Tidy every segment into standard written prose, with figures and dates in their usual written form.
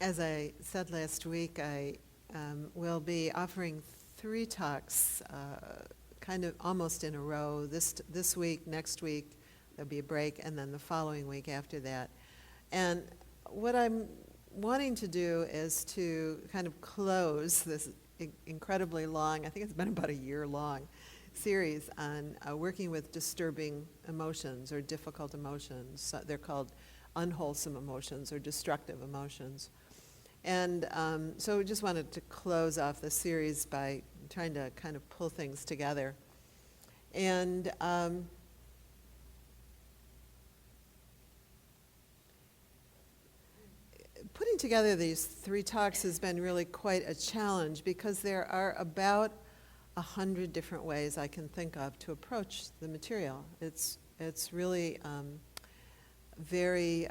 As I said last week, I will be offering 3 talks, kind of almost in a row. This week, next week, there'll be a break, and then the following week after that. And what I'm wanting to do is to kind of close this incredibly long, I think it's been about a year long, series on working with disturbing emotions or difficult emotions. They're called unwholesome emotions or destructive emotions. And so we just wanted to close off the series by trying to kind of pull things together. And putting together these 3 talks has been really quite a challenge because there are about 100 different ways I can think of to approach the material. It's really very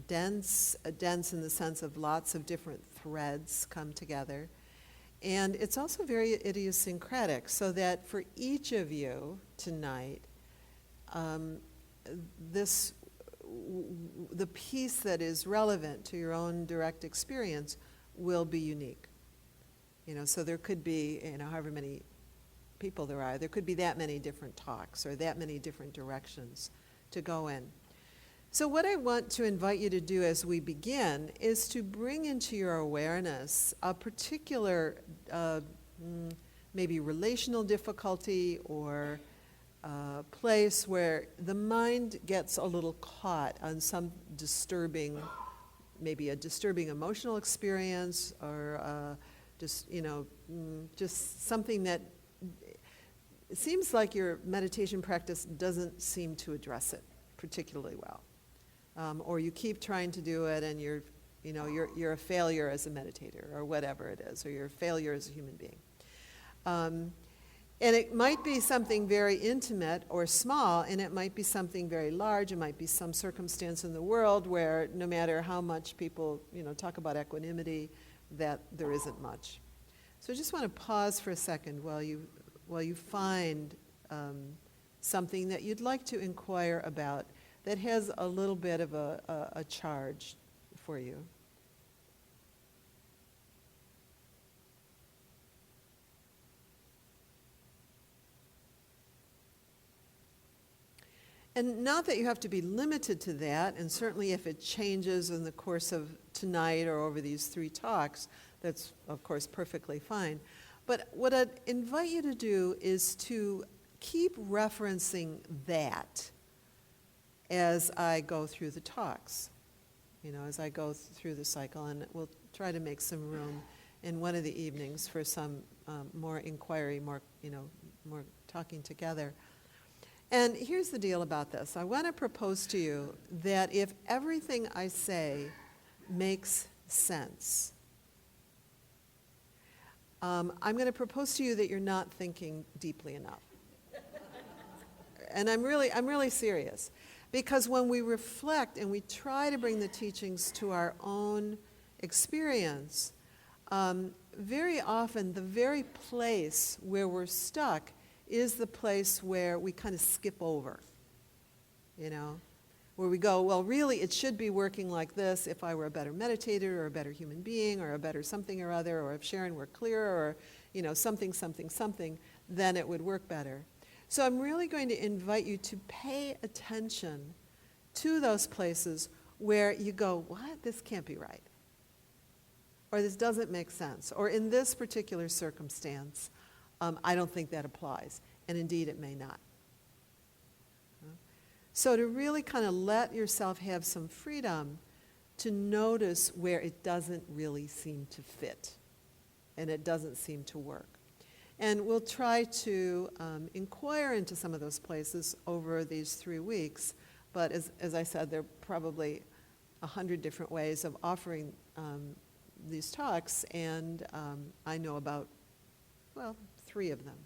dense in the sense of lots of different threads come together. And it's also very idiosyncratic, so that for each of you tonight, the piece that is relevant to your own direct experience will be unique. So there could be, however many people there could be that many different talks or that many different directions to go in. So what I want to invite you to do as we begin is to bring into your awareness a particular maybe relational difficulty or place where the mind gets a little caught on some disturbing, maybe a disturbing emotional experience or just something that it seems like your meditation practice doesn't seem to address it particularly well. Or you keep trying to do it and you're a failure as a meditator or whatever it is, or you're a failure as a human being. And it might be something very intimate or small, and it might be something very large. It might be some circumstance in the world where no matter how much people talk about equanimity, that there isn't much. So I just want to pause for a second while you find something that you'd like to inquire about that has a little bit of a charge for you. And not that you have to be limited to that, and certainly if it changes in the course of tonight or over these 3 talks, that's of course perfectly fine. But what I'd invite you to do is to keep referencing that as I go through the talks, as I go through the cycle, and we'll try to make some room in one of the evenings for some more inquiry, more talking together. And here's the deal about this. I want to propose to you that if everything I say makes sense, I'm going to propose to you that you're not thinking deeply enough. And I'm really serious. Because when we reflect and we try to bring the teachings to our own experience, very often the very place where we're stuck is the place where we kind of skip over, where we go, well, really, it should be working like this if I were a better meditator or a better human being or a better something or other, or if Sharon were clearer or, something, then it would work better. So I'm really going to invite you to pay attention to those places where you go, what? This can't be right. Or this doesn't make sense. Or in this particular circumstance, I don't think that applies. And indeed, it may not. So to really kind of let yourself have some freedom to notice where it doesn't really seem to fit and it doesn't seem to work. And we'll try to inquire into some of those places over these 3 weeks. But as I said, there are probably 100 different ways of offering these talks, and I know about, 3 of them.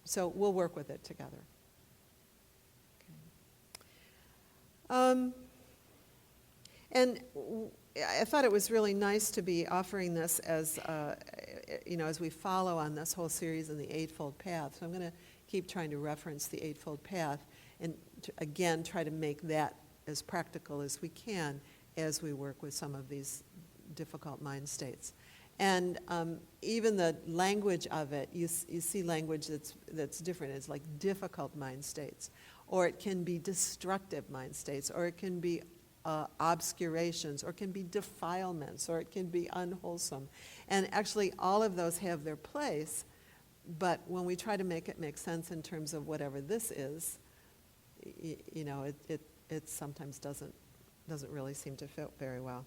So we'll work with it together. Okay. And I thought it was really nice to be offering this as we follow on this whole series in the Eightfold Path. So I'm going to keep trying to reference the Eightfold Path and again try to make that as practical as we can as we work with some of these difficult mind states. And even the language of it, you see language that's different. It's like difficult mind states, or it can be destructive mind states, or it can be obscurations, or it can be defilements, or it can be unwholesome. And actually all of those have their place, but when we try to make it make sense in terms of whatever this is, it sometimes doesn't really seem to fit very well.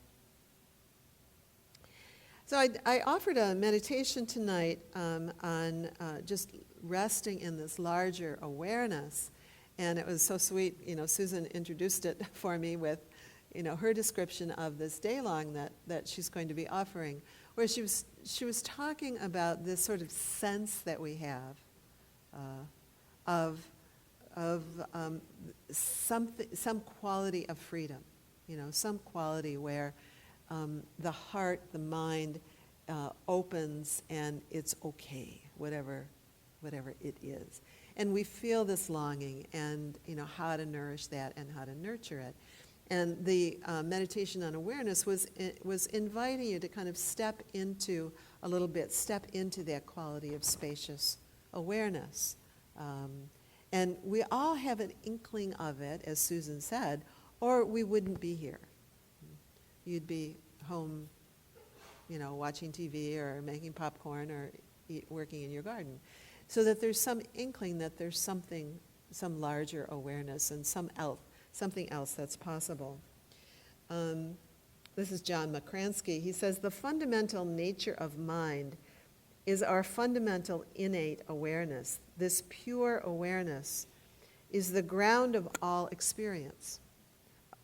So I offered a meditation tonight on just resting in this larger awareness, and it was so sweet. Susan introduced it for me with, her description of this day-long that she's going to be offering, where she was talking about this sort of sense that we have of some quality of freedom, some quality where the heart, the mind opens, and it's okay, whatever it is. And we feel this longing, and how to nourish that and how to nurture it. And the meditation on awareness was inviting you to kind of step into that quality of spacious awareness. And we all have an inkling of it, as Susan said, or we wouldn't be here. You'd be home, watching TV or making popcorn or working in your garden. So that there's some inkling that there's some larger awareness and something else that's possible. This is John McCransky. He says, the fundamental nature of mind is our fundamental innate awareness. This pure awareness is the ground of all experience,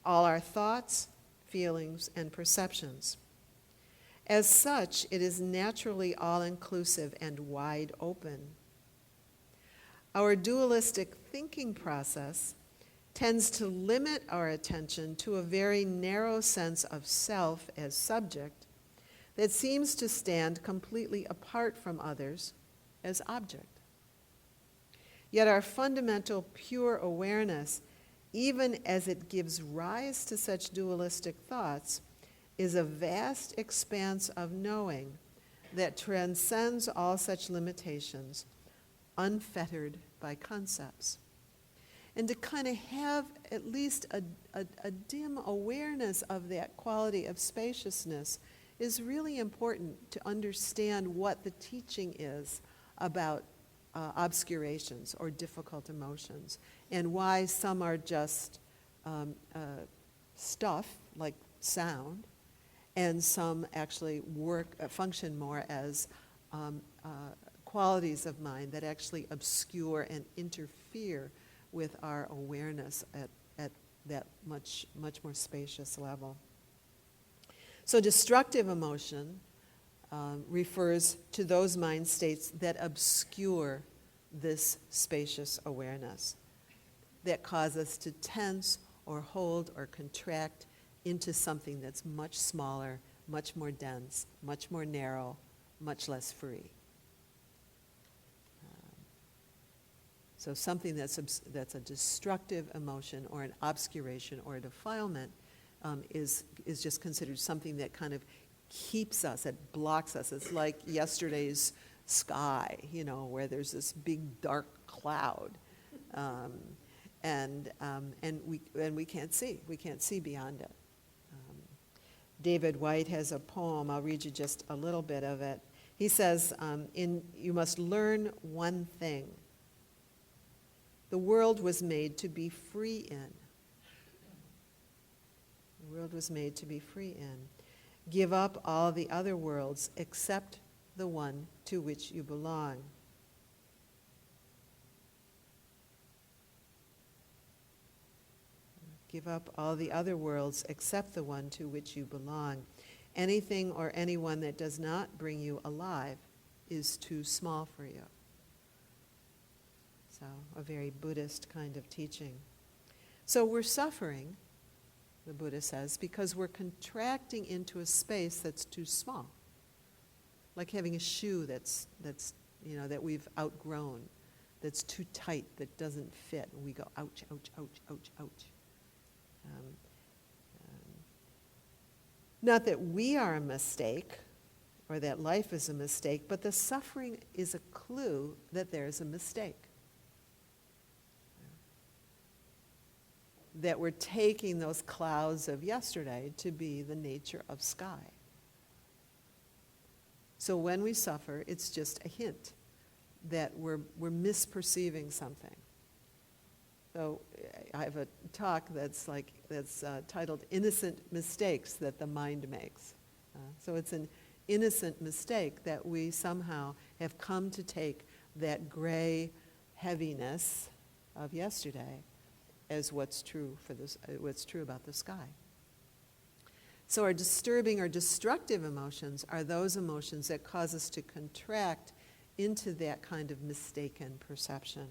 all our thoughts, feelings, and perceptions. As such, it is naturally all-inclusive and wide open. Our dualistic thinking process tends to limit our attention to a very narrow sense of self as subject that seems to stand completely apart from others as object. Yet our fundamental pure awareness, even as it gives rise to such dualistic thoughts, is a vast expanse of knowing that transcends all such limitations, unfettered by concepts. And to kind of have at least a dim awareness of that quality of spaciousness is really important to understand what the teaching is about obscurations or difficult emotions, and why some are just stuff like sound, and some actually function more as qualities of mind that actually obscure and interfere with our awareness at that much more spacious level. So destructive emotion refers to those mind states that obscure this spacious awareness, that cause us to tense or hold or contract into something that's much smaller, much more dense, much more narrow, much less free. So something that's a destructive emotion or an obscuration or a defilement is just considered something that kind of keeps us, it blocks us. It's like yesterday's sky, where there's this big dark cloud, and we can't see beyond it. David White has a poem. I'll read you just a little bit of it. He says, you must learn one thing. The world was made to be free in. The world was made to be free in. Give up all the other worlds except the one to which you belong. Give up all the other worlds except the one to which you belong. Anything or anyone that does not bring you alive is too small for you. So, a very Buddhist kind of teaching. So we're suffering, the Buddha says, because we're contracting into a space that's too small. Like having a shoe that's that we've outgrown, that's too tight, that doesn't fit, and we go, ouch, ouch, ouch, ouch, ouch. Um, um, Not that we are a mistake or that life is a mistake, but the suffering is a clue that there's a mistake. That we're taking those clouds of yesterday to be the nature of sky. So when we suffer, it's just a hint that we're misperceiving something. So I have a talk that's titled "Innocent Mistakes That the Mind Makes." So it's an innocent mistake that we somehow have come to take that gray heaviness of yesterday as what's true about the sky. So our disturbing or destructive emotions are those emotions that cause us to contract into that kind of mistaken perception.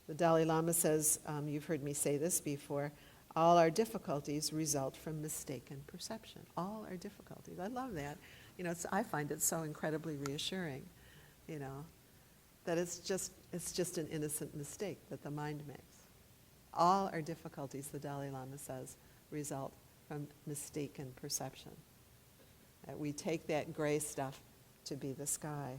The Dalai Lama says, you've heard me say this before, all our difficulties result from mistaken perception. All our difficulties. I love that. I find it so incredibly reassuring, that it's just an innocent mistake that the mind makes. All our difficulties, the Dalai Lama says, result from mistaken perception. That we take that gray stuff to be the sky.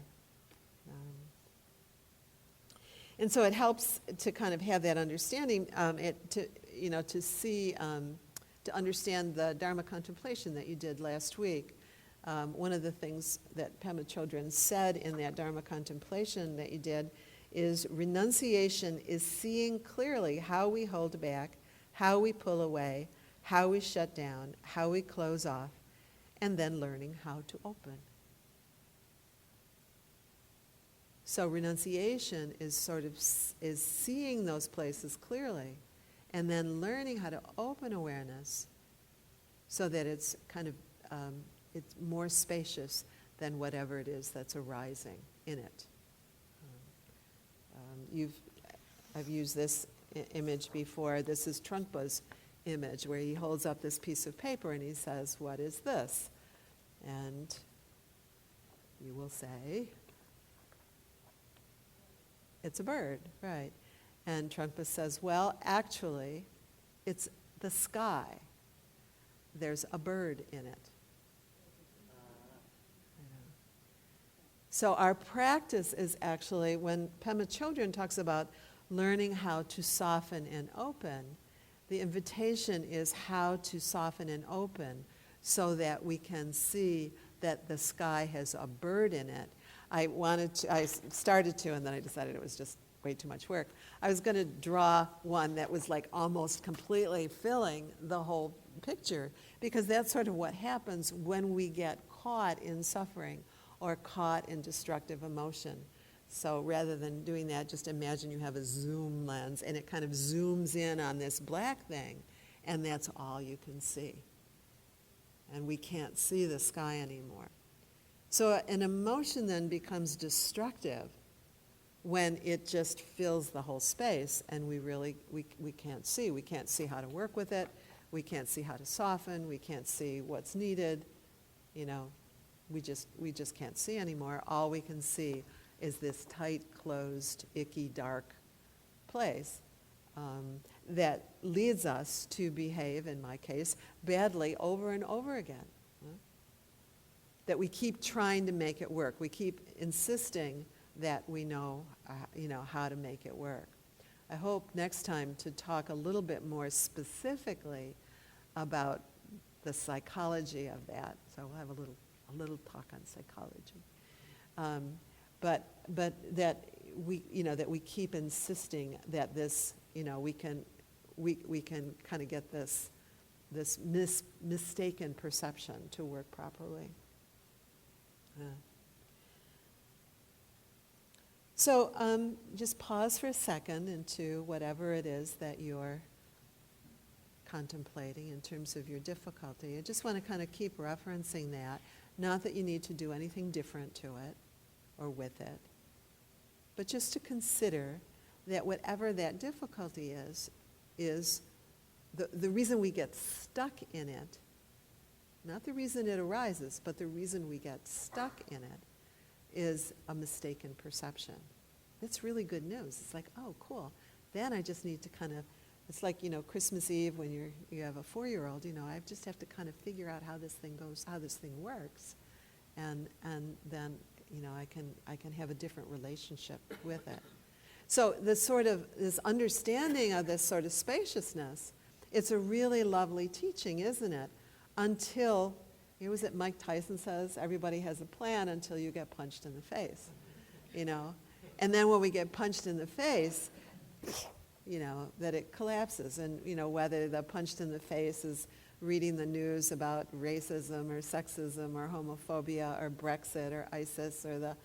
And so it helps to kind of have that understanding, to see, to understand the Dharma contemplation that you did last week. One of the things that Pema Chodron said in that Dharma contemplation that you did is renunciation is seeing clearly how we hold back, how we pull away, how we shut down, how we close off, and then learning how to open. So renunciation is seeing those places clearly, and then learning how to open awareness so that it's kind of it's more spacious than whatever it is that's arising in it. I've used this image before. This is Trungpa's image where he holds up this piece of paper and he says, "What is this?" And you will say, "It's a bird," right? And Trungpa says, "Well, actually, it's the sky. There's a bird in it." So our practice is actually, when Pema Chodron talks about learning how to soften and open, the invitation is how to soften and open so that we can see that the sky has a bird in it. I started to, and then I decided it was just way too much work. I was going to draw one that was like almost completely filling the whole picture, because that's sort of what happens when we get caught in suffering or caught in destructive emotion. So rather than doing that, just imagine you have a zoom lens and it kind of zooms in on this black thing, and that's all you can see. And we can't see the sky anymore. So an emotion then becomes destructive when it just fills the whole space, and we can't see. We can't see how to work with it. We can't see how to soften. We can't see what's needed. We just can't see anymore. All we can see is this tight, closed, icky, dark place that leads us to behave, in my case, badly over and over again. That we keep trying to make it work. We keep insisting that we know how to make it work. I hope next time to talk a little bit more specifically about the psychology of that. So we'll have a little talk on psychology. But that we keep insisting that this, we can kind of get this mistaken perception to work properly. So just pause for a second into whatever it is that you're contemplating in terms of your difficulty. I just want to kind of keep referencing that. Not that you need to do anything different to it or with it, but just to consider that whatever that difficulty is the reason we get stuck in it, not the reason it arises, but the reason we get stuck in it is a mistaken perception. It's really good news. It's like, oh, cool. Then I just need to It's like, Christmas Eve when you have a 4-year-old, I just have to kind of figure out how this thing goes, how this thing works. And then, I can have a different relationship with it. So this understanding of this sort of spaciousness, it's a really lovely teaching, isn't it? Until, was it Mike Tyson says, everybody has a plan until you get punched in the face, And then when we get punched in the face, that it collapses. And, whether the punched in the face is reading the news about racism or sexism or homophobia or Brexit or ISIS or the,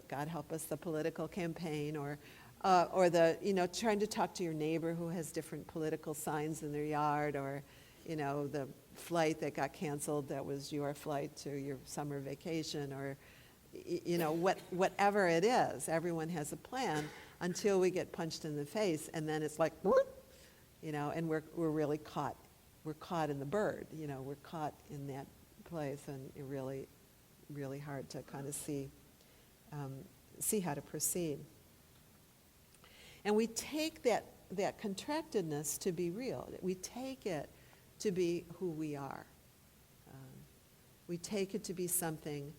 God help us, the political campaign or the, trying to talk to your neighbor who has different political signs in their yard or, the flight that got canceled that was your flight to your summer vacation or, whatever it is. Everyone has a plan until we get punched in the face, and then it's like, and we're really caught. We're caught in the bird, we're caught in that place, and it really, really hard to kind of see how to proceed. And we take that contractedness to be real. We take it to be who we are. We take it to be something.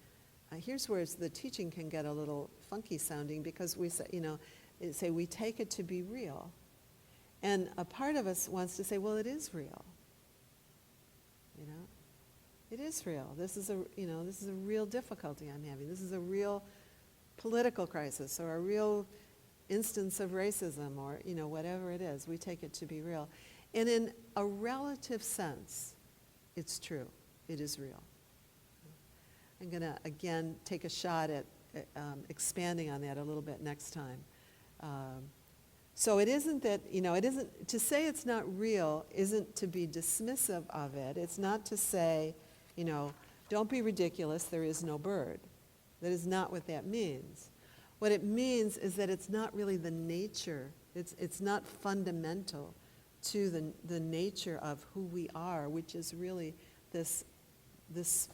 Here's where the teaching can get a little funky sounding, because we say we take it to be real. And a part of us wants to say, well, it is real. It is real. This is a real difficulty I'm having. This is a real political crisis or a real instance of racism or, whatever it is. We take it to be real. And in a relative sense, it's true. It is real. I'm going to, again, take a shot at expanding on that a little bit next time. So it isn't that, it isn't, to say it's not real isn't to be dismissive of it. It's not to say, don't be ridiculous, there is no bird. That is not what that means. What it means is that it's not really the nature, it's not fundamental to the nature of who we are, which is really this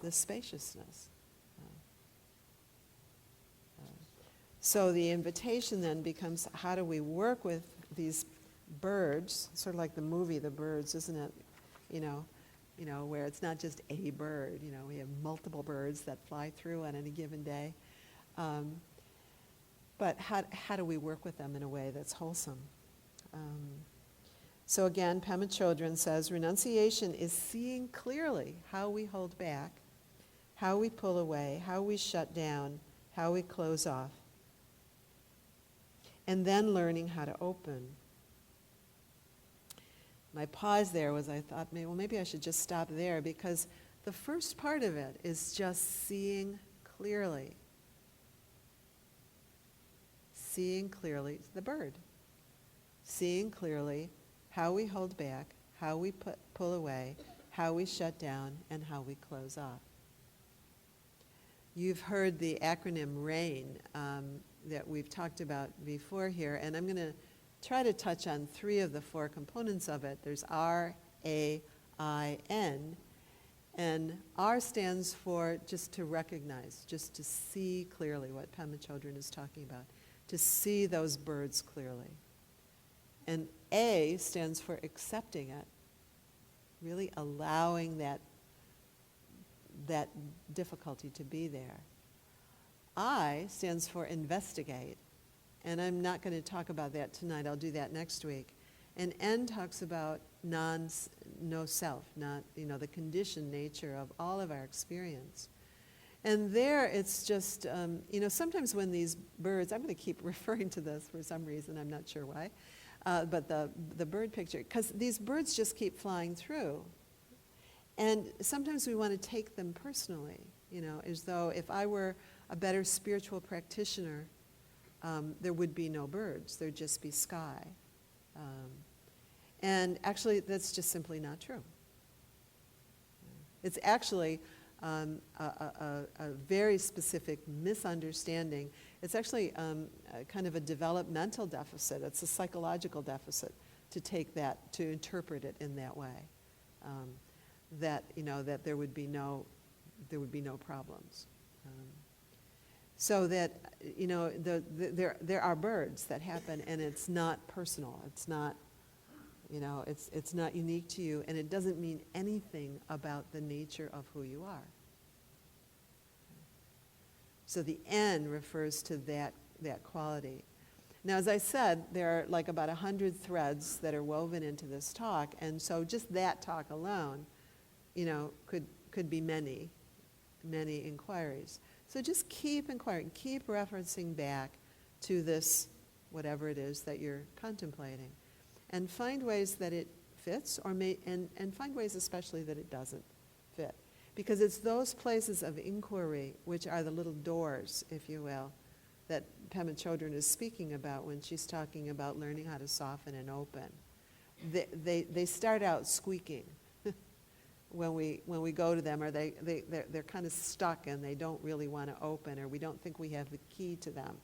spaciousness. So the invitation then becomes, how do we work with these birds, sort of like the movie The Birds, isn't it? Where it's not just a bird, we have multiple birds that fly through on any given day. But how do we work with them in a way that's wholesome? So again, Pema Chodron says, renunciation is seeing clearly how we hold back, how we pull away, how we shut down, how we close off, and then learning how to open. My pause there was, I thought, maybe I should just stop there, because the first part of it is just seeing clearly. Seeing clearly the bird. Seeing clearly how we hold back, how we pull away, how we shut down, and how we close off. You've heard the acronym RAIN that we've talked about before here, and I'm going to try to touch on 3 of the 4 components of it. There's R, A, I, N, and R stands for just to recognize, just to see clearly what Pema Chodron is talking about, to see those birds clearly. And A stands for accepting it, really allowing that difficulty to be there. I stands for investigate, and I'm not going to talk about that tonight. I'll do that next week. And N talks about no self, not the conditioned nature of all of our experience. And there it's just, sometimes when these birds, I'm going to keep referring to this for some reason, I'm not sure why, but the bird picture, because these birds just keep flying through. And sometimes we want to take them personally, as though if I were a better spiritual practitioner, there would be no birds, there'd just be sky. And actually, that's just simply not true. It's actually a very specific misunderstanding. It's actually kind of a developmental deficit. It's a psychological deficit to take that, to interpret it in that way. That there would be no problems. So that there are birds that happen, and it's not personal. It's not It's not unique to you, and it doesn't mean anything about the nature of who you are. So the N refers to that quality. Now, as I said, there are like about 100 threads that are woven into this talk, and so just that talk alone, could be many inquiries. So just keep inquiring, keep referencing back to this, whatever it is that you're contemplating, and find ways that it fits, and find ways especially that it doesn't fit. Because it's those places of inquiry which are the little doors, if you will, that Pema Chodron is speaking about when she's talking about learning how to soften and open. They start out squeaking when we go to them, or they're kind of stuck and they don't really want to open, or we don't think we have the key to them.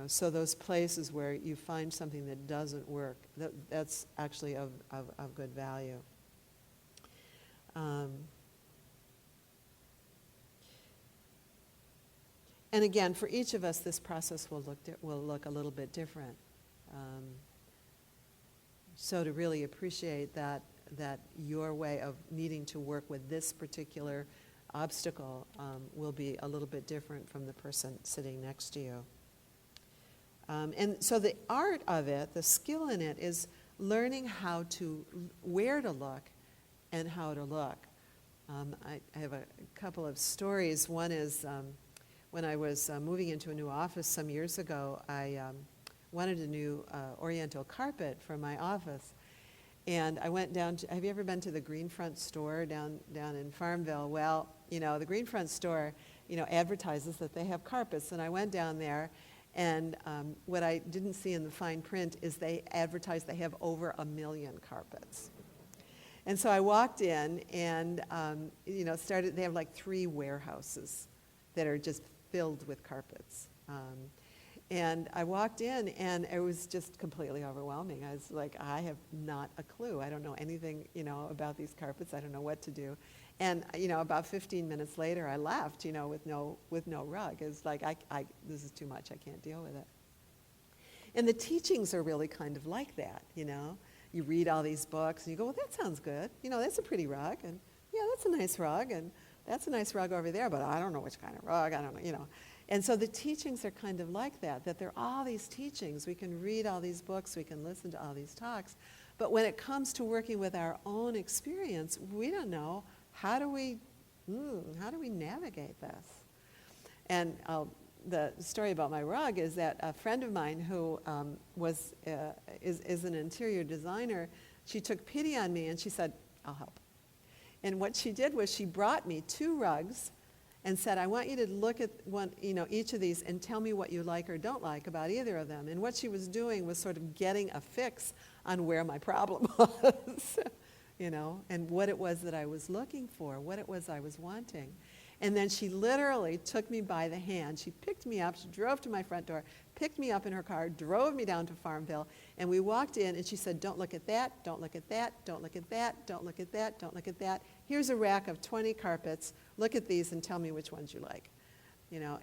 So those places where you find something that doesn't work, that's actually of good value. And again, for each of us, this process will look a little bit different. So to really appreciate that your way of needing to work with this particular obstacle will be a little bit different from the person sitting next to you. And so the art of it, the skill in it, is learning where to look and how to look. I have a couple of stories. One is when I was moving into a new office some years ago, I wanted a new oriental carpet for my office. And I went down to, have you ever been to the Greenfront store down in Farmville? Well, the Greenfront store, advertises that they have carpets. And I went down there, and what I didn't see in the fine print is they advertise they have over 1 million carpets. And so I walked in and, they have like 3 warehouses that are just filled with carpets. And I walked in and it was just completely overwhelming. I was like, I have not a clue. I don't know anything, about these carpets. I don't know what to do. And, about 15 minutes later I left, with no rug. It's like, this is too much. I can't deal with it. And the teachings are really kind of like that, You read all these books and you go, well, that sounds good. That's a pretty rug. And yeah, that's a nice rug. And that's a nice rug over there, but I don't know which kind of rug. I don't know, And so the teachings are kind of like that there are all these teachings. We can read all these books. We can listen to all these talks. But when it comes to working with our own experience, we don't know, how do we navigate this? And the story about my rug is that a friend of mine who is an interior designer, she took pity on me and she said, I'll help. And what she did was she brought me 2 rugs and said, I want you to look at each of these and tell me what you like or don't like about either of them. And what she was doing was sort of getting a fix on where my problem was, and what it was that I was looking for, what it was I was wanting. And then she literally took me by the hand. She picked me up. She drove to my front door, picked me up in her car, drove me down to Farmville, and we walked in, and she said, don't look at that, don't look at that, don't look at that, don't look at that, don't look at that. Here's a rack of 20 carpets. Look at these and tell me which ones you like.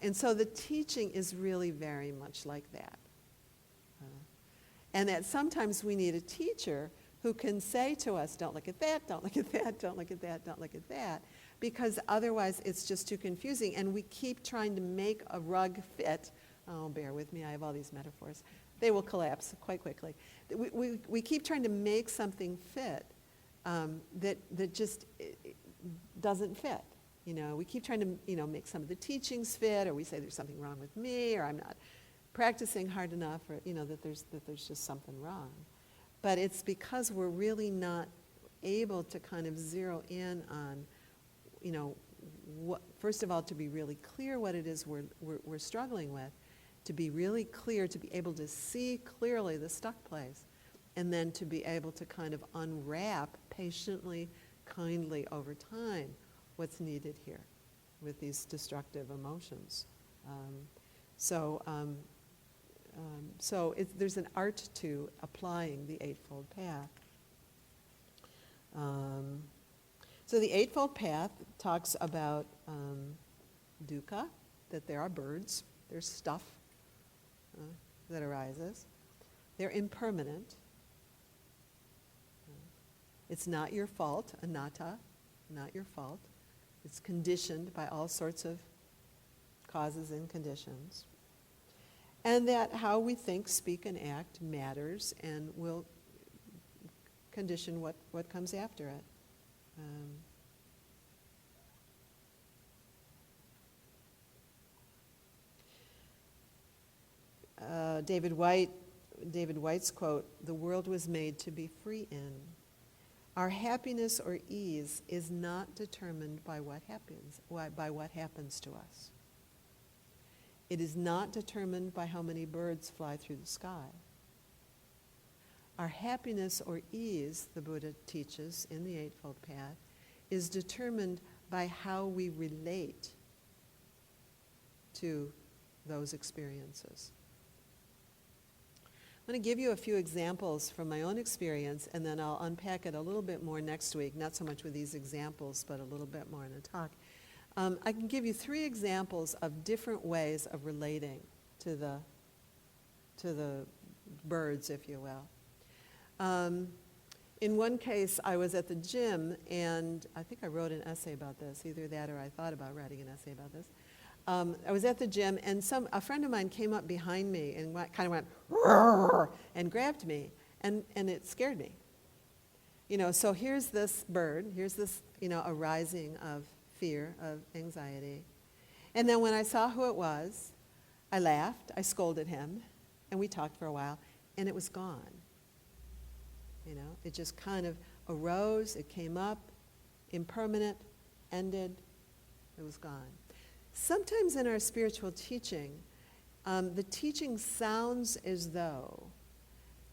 And so the teaching is really very much like that. And that sometimes we need a teacher who can say to us, don't look at that, don't look at that, don't look at that, don't look at that, because otherwise it's just too confusing, and we keep trying to make a rug fit. Oh, bear with me, I have all these metaphors. They will collapse quite quickly. We keep trying to make something fit that just doesn't fit. We keep trying to make some of the teachings fit, or we say there's something wrong with me, or I'm not practicing hard enough, or that there's just something wrong. But it's because we're really not able to kind of zero in on, first of all, to be really clear what it is we're struggling with, to be really clear, to be able to see clearly the stuck place, and then to be able to kind of unwrap patiently, kindly over time what's needed here with these destructive emotions. There's an art to applying the Eightfold Path. So the Eightfold Path talks about dukkha, that there are birds, there's stuff that arises. They're impermanent. It's not your fault, anatta, not your fault. It's conditioned by all sorts of causes and conditions. And that how we think, speak, and act matters and will condition what comes after it. David White's quote, "The world was made to be free in. Our happiness or ease is not determined by what happens to us. It is not determined by how many birds fly through the sky. Our happiness or ease," the Buddha teaches in the Eightfold Path, "is determined by how we relate to those experiences." I'm going to give you a few examples from my own experience, and then I'll unpack it a little bit more next week, not so much with these examples, but a little bit more in a talk. I can give you 3 examples of different ways of relating to the birds, if you will. In one case, I was at the gym, and I think I wrote an essay about this, either that or I thought about writing an essay about this. I was at the gym, and a friend of mine came up behind me and kind of went, "Roar," and grabbed me, and it scared me. So here's this bird, here's this, arising of fear, of anxiety. And then when I saw who it was, I laughed, I scolded him, and we talked for a while, and it was gone. It just kind of arose, it came up, impermanent, ended, it was gone. Sometimes in our spiritual teaching, the teaching sounds as though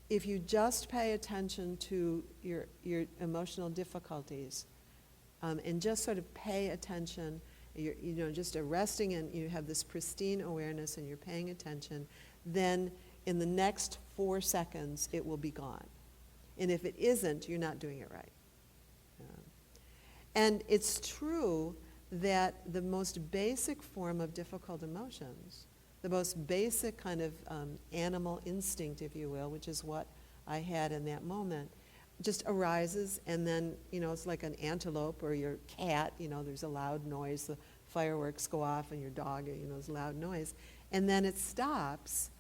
if you just pay attention to your emotional difficulties and just sort of pay attention, just arresting, and you have this pristine awareness and you're paying attention, then in the next 4 seconds it will be gone. And if it isn't, you're not doing it right. And it's true that the most basic form of difficult emotions, the most basic kind of animal instinct, if you will, which is what I had in that moment, just arises, and then, it's like an antelope or your cat, there's a loud noise, the fireworks go off, and your dog, there's a loud noise, and then it stops,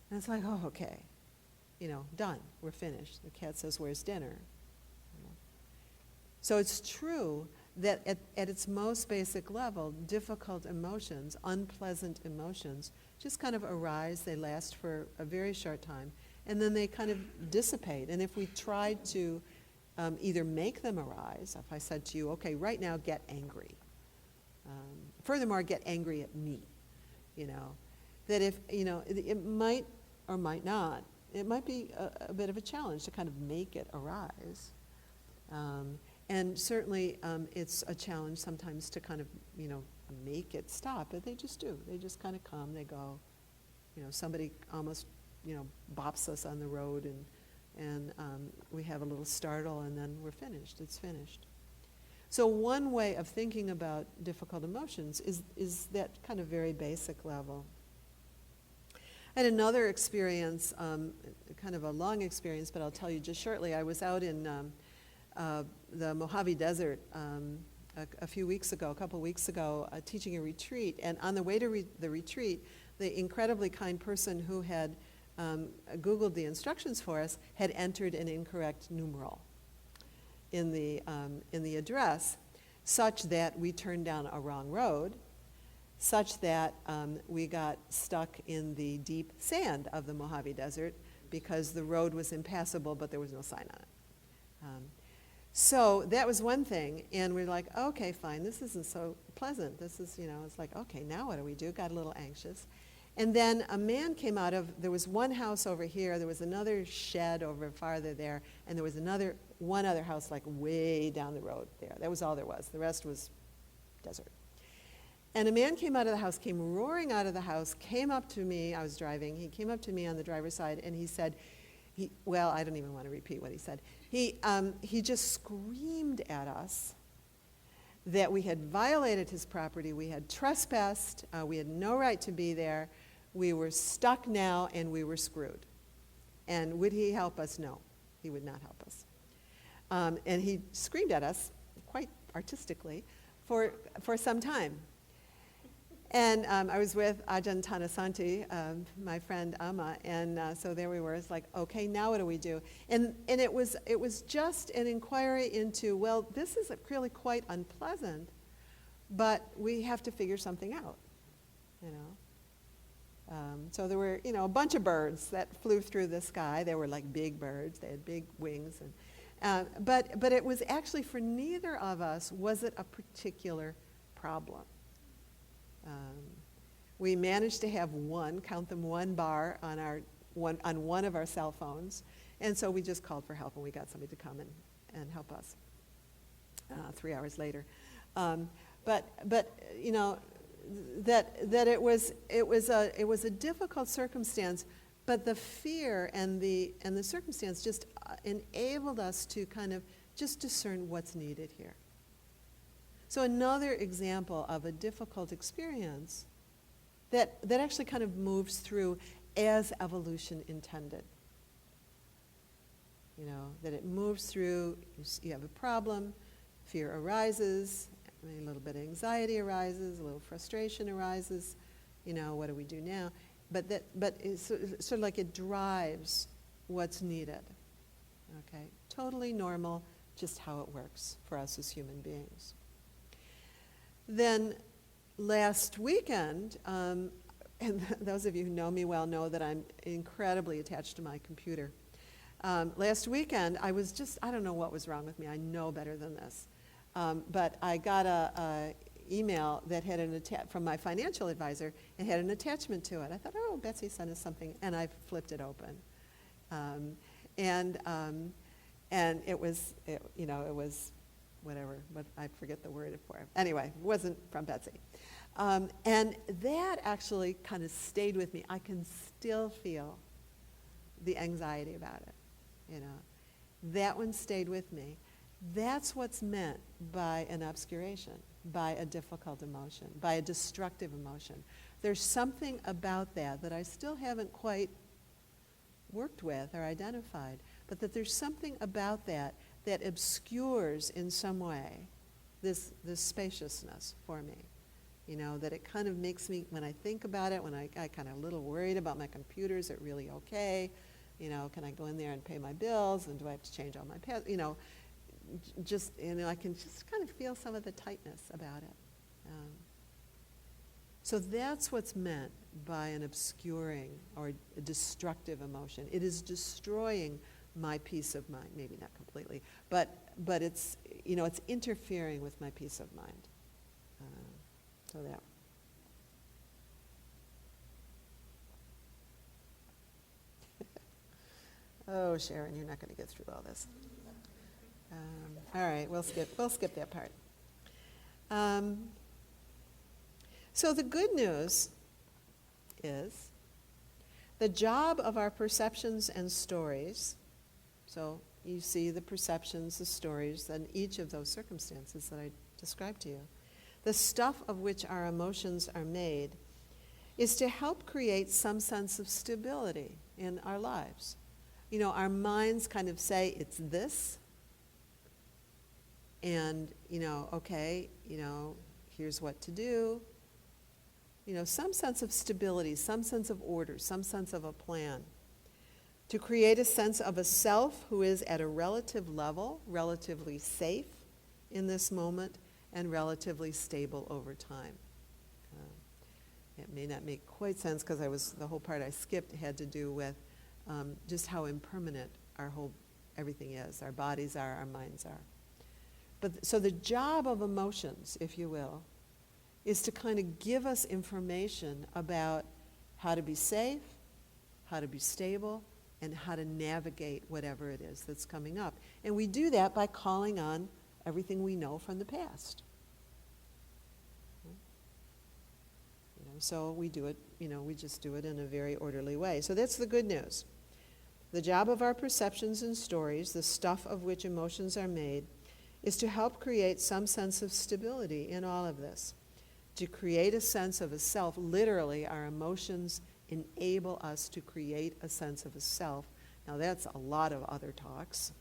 and it's like, oh, okay, done, we're finished. The cat says, "Where's dinner?" So it's true that at its most basic level, difficult emotions, unpleasant emotions, just kind of arise. They last for a very short time, and then they kind of dissipate. And if we tried to either make them arise, if I said to you, "Okay, right now get angry. Furthermore, get angry at me," that if, it might or might not, it might be a bit of a challenge to kind of make it arise. And certainly it's a challenge sometimes to kind of, make it stop, but they just do. They just kind of come, they go. Somebody almost, bops us on the road, and we have a little startle, and then we're finished. It's finished. So one way of thinking about difficult emotions is that kind of very basic level. I had another experience, kind of a long experience, but I'll tell you just shortly. I was out in the Mojave Desert a couple weeks ago, teaching a retreat. And on the way to the retreat, the incredibly kind person who had Googled the instructions for us had entered an incorrect numeral in the address, such that we turned down a wrong road, such that we got stuck in the deep sand of the Mojave Desert because the road was impassable, but there was no sign on it. So that was one thing, and we're like, okay, fine, this isn't so pleasant. This is, it's like, okay, now what do we do? Got a little anxious. And then a man came there was one house over here, there was another shed over farther there, and there was one other house like way down the road there. That was all there was. The rest was desert. And a man came out of the house, came roaring out of the house, came up to me. I was driving. He came up to me on the driver's side, and he said, I don't even want to repeat what he said. He just screamed at us that we had violated his property, we had trespassed, we had no right to be there, we were stuck now, and we were screwed. And would he help us? No, he would not help us. And he screamed at us, quite artistically, for some time. And I was with Ajahn Tanasanti, my friend Amma, and so there we were. It's like, okay, now what do we do? And it was just an inquiry into, well, this is really quite unpleasant, but we have to figure something out, you know. So there were, a bunch of birds that flew through the sky. They were like big birds. They had big wings, but it was actually, for neither of us was it a particular problem. We managed to have one bar on one of our cell phones, and so we just called for help, and we got somebody to come and help us 3 hours later. But that it was a difficult circumstance, but the fear and the circumstance just enabled us to kind of just discern what's needed here. So another example of a difficult experience that actually kind of moves through as evolution intended. That it moves through, you have a problem, fear arises, a little bit of anxiety arises, a little frustration arises, what do we do now? But it's sort of like it drives what's needed. Okay, totally normal, just how it works for us as human beings. Then last weekend, and those of you who know me well know that I'm incredibly attached to my computer. Last weekend, I don't know what was wrong with me. I know better than this. But I got a email that had from my financial advisor and had an attachment to it. I thought, oh, Betsy sent us something, and I flipped it open. And it was whatever, but I forget the word for it. Anyway, it wasn't from Betsy. And that actually kind of stayed with me. I can still feel the anxiety about it, That one stayed with me. That's what's meant by an obscuration, by a difficult emotion, by a destructive emotion. There's something about that I still haven't quite worked with or identified, but that there's something about that obscures in some way this spaciousness for me. That it kind of makes me, when I think about it, when I kind of a little worried about my computer, is it really okay? Can I go in there and pay my bills, and do I have to change all my passwords? I can just kind of feel some of the tightness about it. So that's what's meant by an obscuring or a destructive emotion. It is destroying my peace of mind, maybe not completely, but it's it's interfering with my peace of mind. So that. Oh, Sharon, you're not going to get through all this. All right, we'll skip that part. So the good news is the job of our perceptions and stories. So you see the perceptions, the stories, and each of those circumstances that I described to you. The stuff of which our emotions are made is to help create some sense of stability in our lives. Our minds kind of say, it's this, and, okay, here's what to do. Some sense of stability, some sense of order, some sense of a plan. To create a sense of a self who is at a relative level, relatively safe in this moment, and relatively stable over time. It may not make quite sense because the whole part I skipped had to do with just how impermanent everything is. Our bodies are, our minds are. So the job of emotions, if you will, is to kind of give us information about how to be safe, how to be stable, and how to navigate whatever it is that's coming up. And we do that by calling on everything we know from the past. So we do it, we just do it in a very orderly way. So that's the good news. The job of our perceptions and stories, the stuff of which emotions are made, is to help create some sense of stability in all of this. To create a sense of a self, literally our emotions enable us to create a sense of a self Now that's a lot of other talks,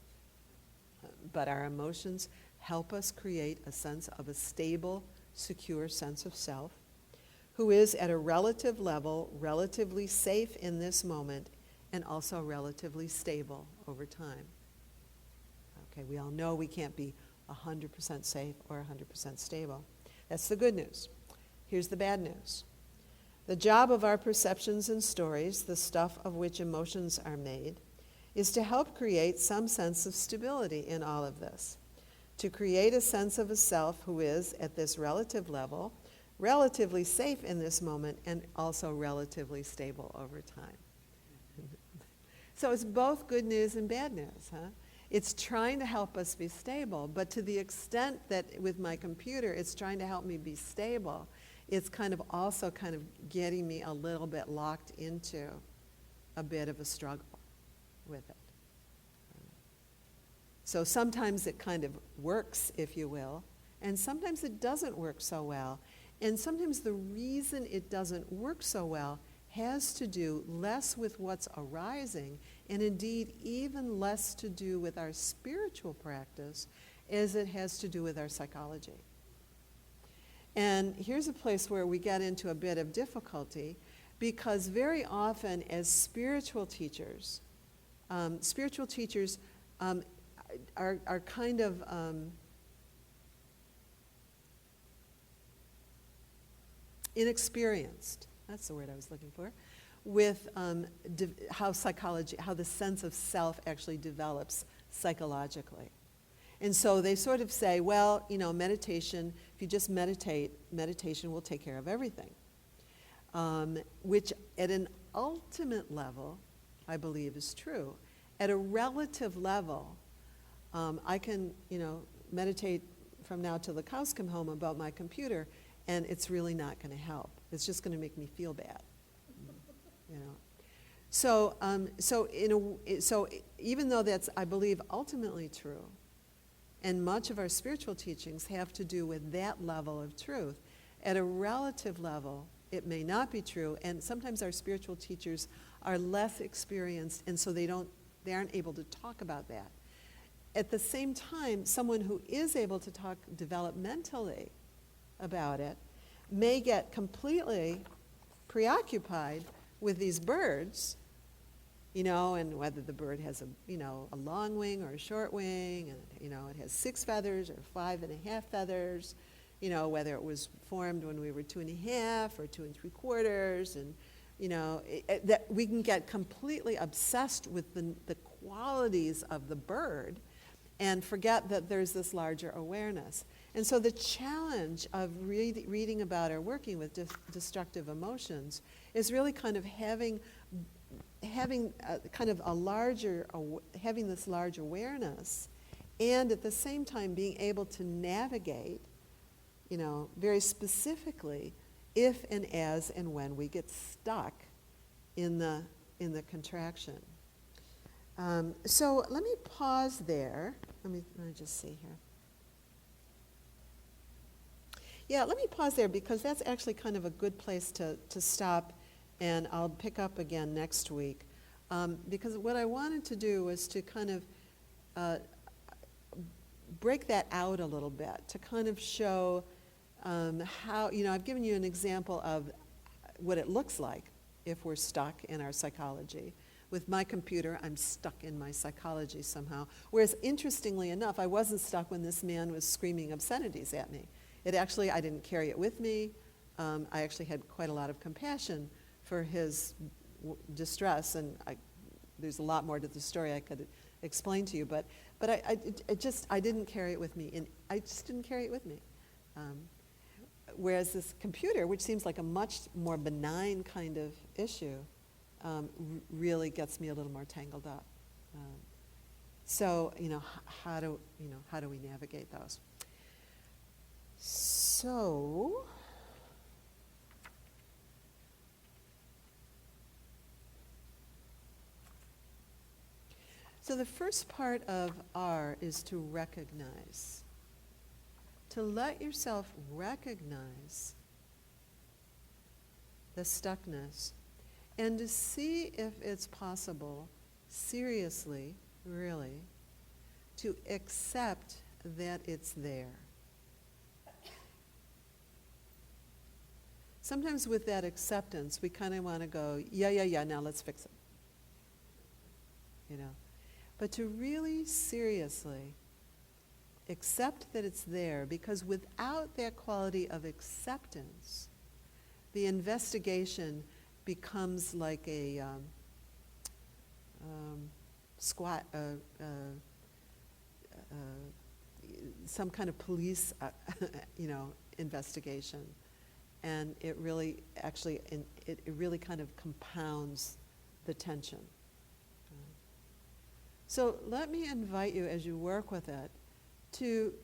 but our emotions help us create a sense of a stable, secure sense of self, who is at a relative level, relatively safe in this moment, and also relatively stable over time. Okay, we all know we can't be 100% safe or 100% stable. That's the good news. Here's the bad news. The job of our perceptions and stories, the stuff of which emotions are made, is to help create some sense of stability in all of this, to create a sense of a self who is, at this relative level, relatively safe in this moment and also relatively stable over time. So it's both good news and bad news, huh? It's trying to help us be stable, but to the extent that with my computer it's trying to help me be stable, it's also getting me a little bit locked into a bit of a struggle with it. So sometimes it kind of works, if you will, and sometimes it doesn't work so well. And sometimes the reason it doesn't work so well has to do less with what's arising, and indeed even less to do with our spiritual practice as it has to do with our psychology. And here's a place where we get into a bit of difficulty, because very often as spiritual teachers are kind of inexperienced, that's the word I was looking for, with how the sense of self actually develops psychologically. And so they sort of say, well, meditation, if you just meditate, meditation will take care of everything. Which at an ultimate level, I believe is true. At a relative level, I can, meditate from now till the cows come home about my computer, and it's really not going to help. It's just going to make me feel bad. So even though that's, I believe, ultimately true, and much of our spiritual teachings have to do with that level of truth, at a relative level, it may not be true, and sometimes our spiritual teachers are less experienced, and so they aren't able to talk about that. At the same time, someone who is able to talk developmentally about it may get completely preoccupied with these birds, and whether the bird has a long wing or a short wing, and it has 6 feathers or 5.5 feathers, whether it was formed when we were 2.5 or 2 3/4, and that we can get completely obsessed with the qualities of the bird and forget that there's this larger awareness. And so the challenge of reading about or working with destructive emotions is really kind of having this large awareness, and at the same time being able to navigate, very specifically, if and as and when we get stuck in the contraction. So let me pause there. Let me just see here. Yeah, let me pause there, because that's actually kind of a good place to stop, and I'll pick up again next week. Because what I wanted to do was to kind of break that out a little bit, to kind of show how, I've given you an example of what it looks like if we're stuck in our psychology. With my computer, I'm stuck in my psychology somehow. Whereas, interestingly enough, I wasn't stuck when this man was screaming obscenities at me. I didn't carry it with me. I actually had quite a lot of compassion for his distress, and there's a lot more to the story I could explain to you, but I didn't carry it with me, and I just didn't carry it with me. Whereas this computer, which seems like a much more benign kind of issue, really gets me a little more tangled up. So how do we navigate those? So the first part of R is to recognize. To let yourself recognize the stuckness, and to see if it's possible seriously, really, to accept that it's there. Sometimes with that acceptance, we kind of want to go, yeah, now let's fix it. You know? But to really seriously accept that it's there, because without that quality of acceptance, the investigation becomes like a some kind of police, investigation. And it really, actually, it really kind of compounds the tension. So let me invite you, as you work with it, to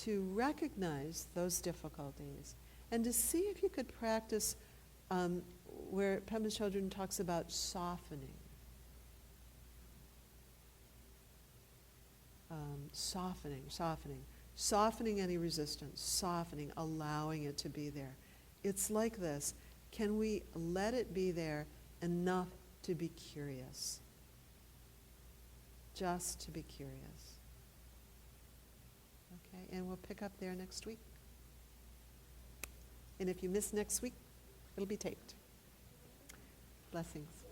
recognize those difficulties and to see if you could practice where Pema Chodron talks about softening. Softening any resistance, softening, allowing it to be there. It's like this. Can we let it be there enough to be curious? Just to be curious. Okay, and we'll pick up there next week. And if you miss next week, it'll be taped. Blessings.